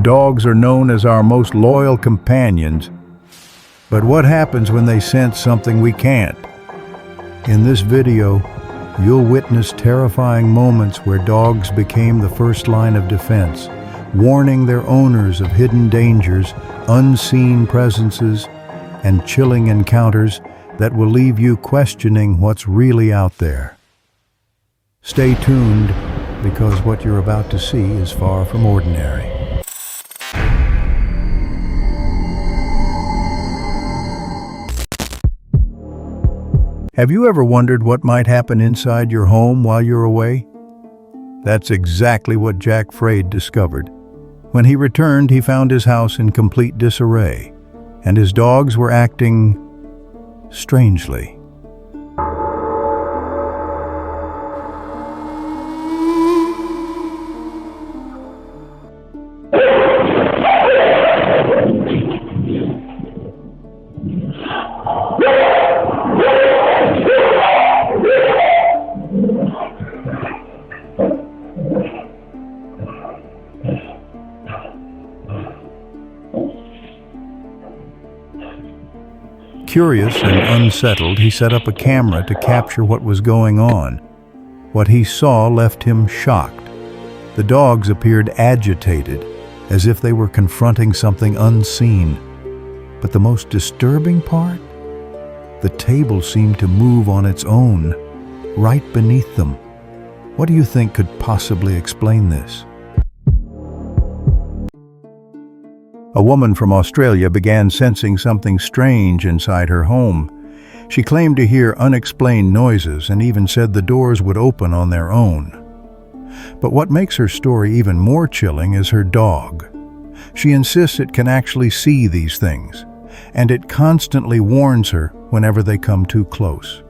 Dogs are known as our most loyal companions, but what happens when they sense something we can't? In this video, you'll witness terrifying moments where dogs became the first line of defense, warning their owners of hidden dangers, unseen presences, and chilling encounters that will leave you questioning what's really out there. Stay tuned, because what you're about to see is far from ordinary. Have you ever wondered what might happen inside your home while you're away? That's exactly what Jack Frade discovered. When he returned, he found his house in complete disarray, and his dogs were acting strangely. Curious and unsettled, he set up a camera to capture what was going on. What he saw left him shocked. The dogs appeared agitated, as if they were confronting something unseen. But the most disturbing part? The table seemed to move on its own, right beneath them. What do you think could possibly explain this? A woman from Australia began sensing something strange inside her home. She claimed to hear unexplained noises and even said the doors would open on their own. But what makes her story even more chilling is her dog. She insists it can actually see these things, and it constantly warns her whenever they come too close.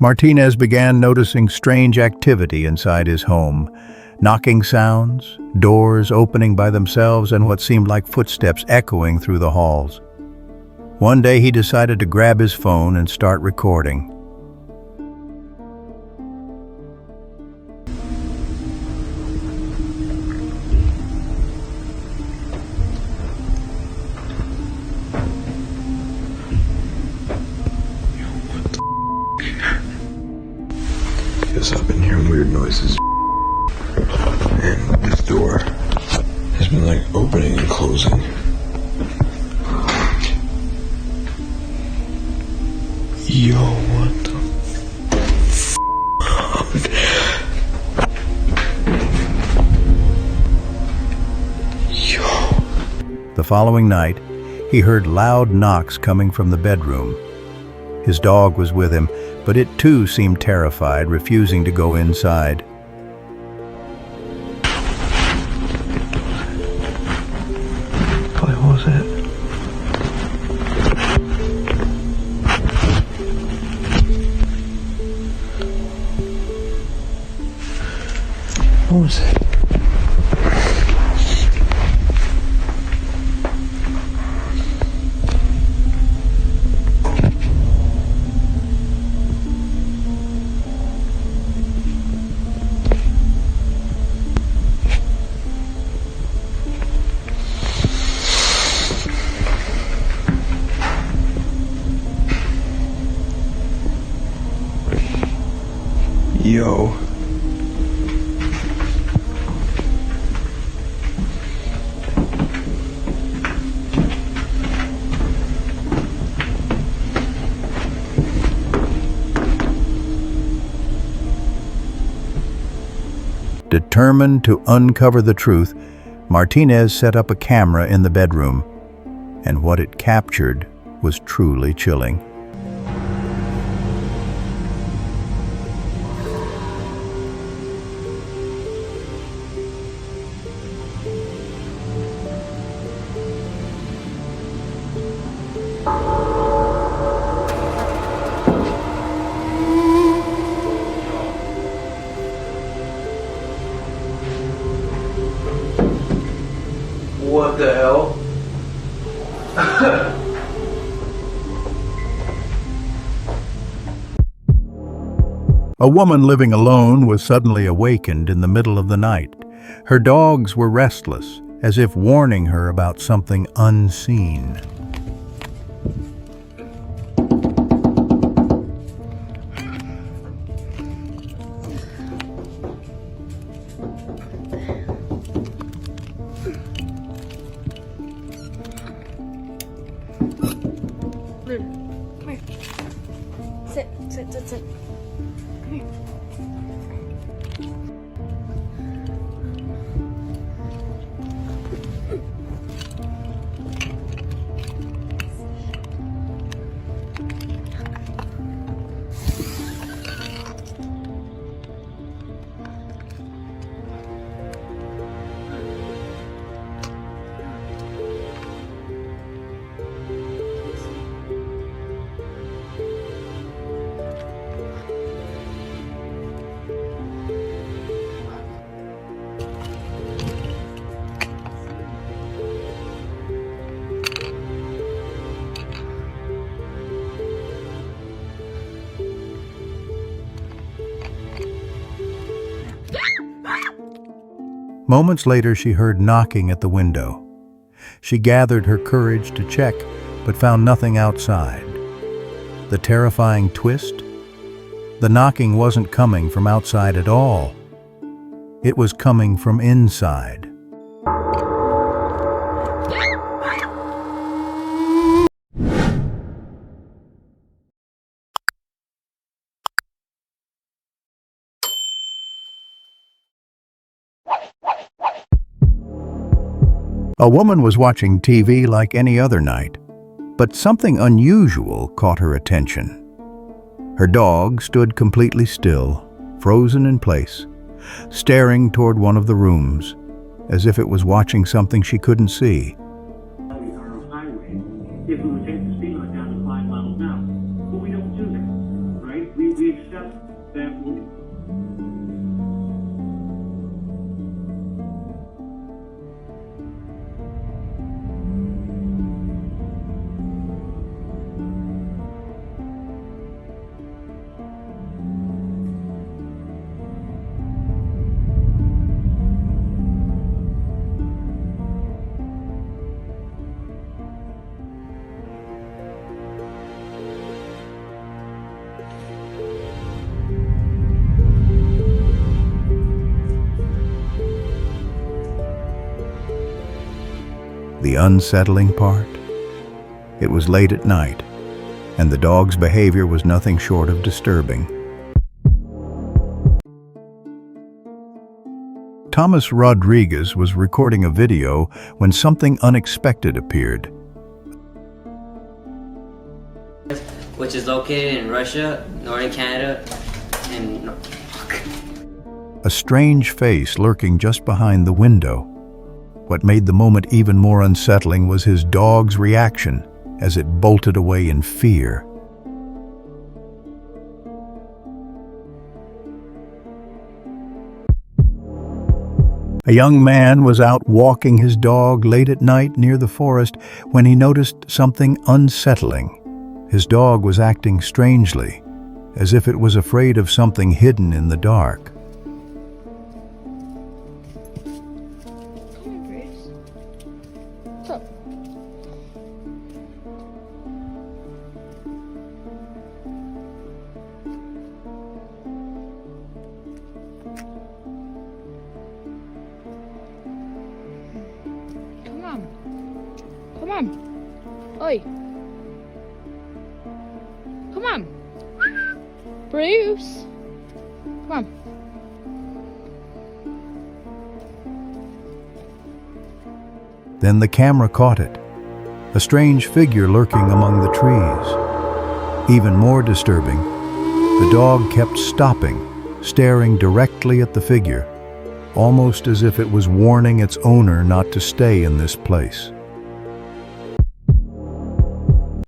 Martinez began noticing strange activity inside his home. Knocking sounds, doors opening by themselves, and what seemed like footsteps echoing through the halls. One day he decided to grab his phone and start recording. I've been hearing weird noises, and this door has been like opening and closing. Yo, what the Yo. The following night, he heard loud knocks coming from the bedroom. His dog was with him, but it too seemed terrified, refusing to go inside. What was it? What was it? yo. Determined to uncover the truth, Martinez set up a camera in the bedroom, and what it captured was truly chilling. What the hell? A woman living alone was suddenly awakened in the middle of the night. Her dogs were restless, as if warning her about something unseen. Come here. Sit, sit, sit, sit. Come here. Moments later, she heard knocking at the window. She gathered her courage to check, but found nothing outside. The terrifying twist? The knocking wasn't coming from outside at all. It was coming from inside. A woman was watching TV like any other night, but something unusual caught her attention. Her dog stood completely still, frozen in place, staring toward one of the rooms, as if it was watching something she couldn't see. Highway, if we would take the speed limit down to 5 miles an hour. But we don't do that, right? We accept that we... The unsettling part? It was late at night, and the dog's behavior was nothing short of disturbing. Thomas Rodriguez was recording a video when something unexpected appeared. Which is located in Russia, northern Canada, and... A strange face lurking just behind the window. What made the moment even more unsettling was his dog's reaction as it bolted away in fear. A young man was out walking his dog late at night near the forest when he noticed something unsettling. His dog was acting strangely, as if it was afraid of something hidden in the dark. What's up? Oi. Come on. Bruce. Come on. Then the camera caught it. A strange figure lurking among the trees. Even more disturbing, the dog kept stopping, staring directly at the figure, almost as if it was warning its owner not to stay in this place.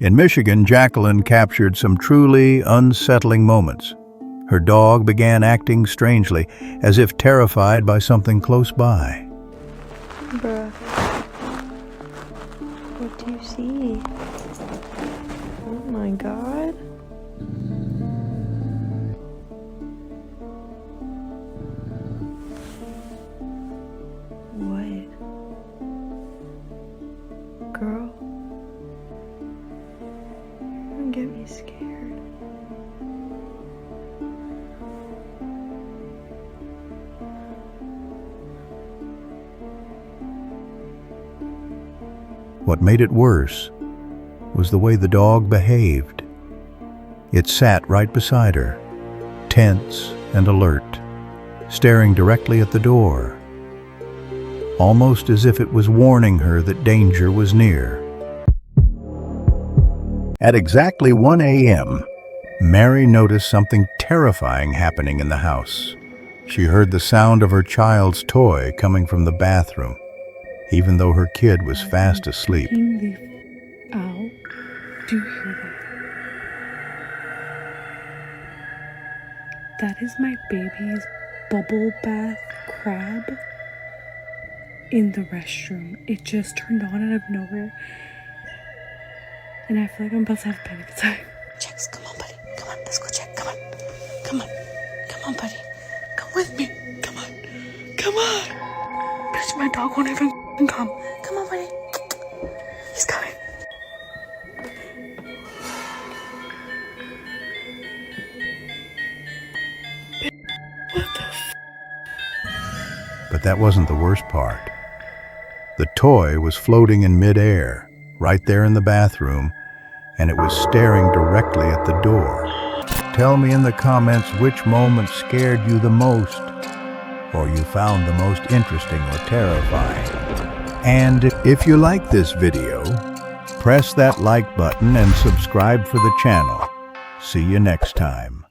In Michigan, Jacqueline captured some truly unsettling moments. Her dog began acting strangely, as if terrified by something close by. Bruh. What do you see? Oh my god. What? Girl? Don't get me scared. What made it worse was the way the dog behaved. It sat right beside her, tense and alert, staring directly at the door, almost as if it was warning her that danger was near. At exactly 1 a.m., Mary noticed something terrifying happening in the house. She heard the sound of her child's toy coming from the bathroom, even though her kid was fast asleep. Leave out. Do you hear that? That is my baby's bubble bath crab in the restroom. It just turned on out of nowhere. And I feel like I'm about to have a panic attack. Checks, come on, buddy. Come on, let's go check. Come on. Come on. Come on, buddy. Come with me. Come on. Come on. Bitch, my dog won't even come. Come on, buddy. He's coming. What the f? But that wasn't the worst part. The toy was floating in midair, right there in the bathroom, and it was staring directly at the door. Tell me in the comments which moment scared you the most, or you found the most interesting or terrifying. And if you like this video, press that like button and subscribe for the channel. See you next time.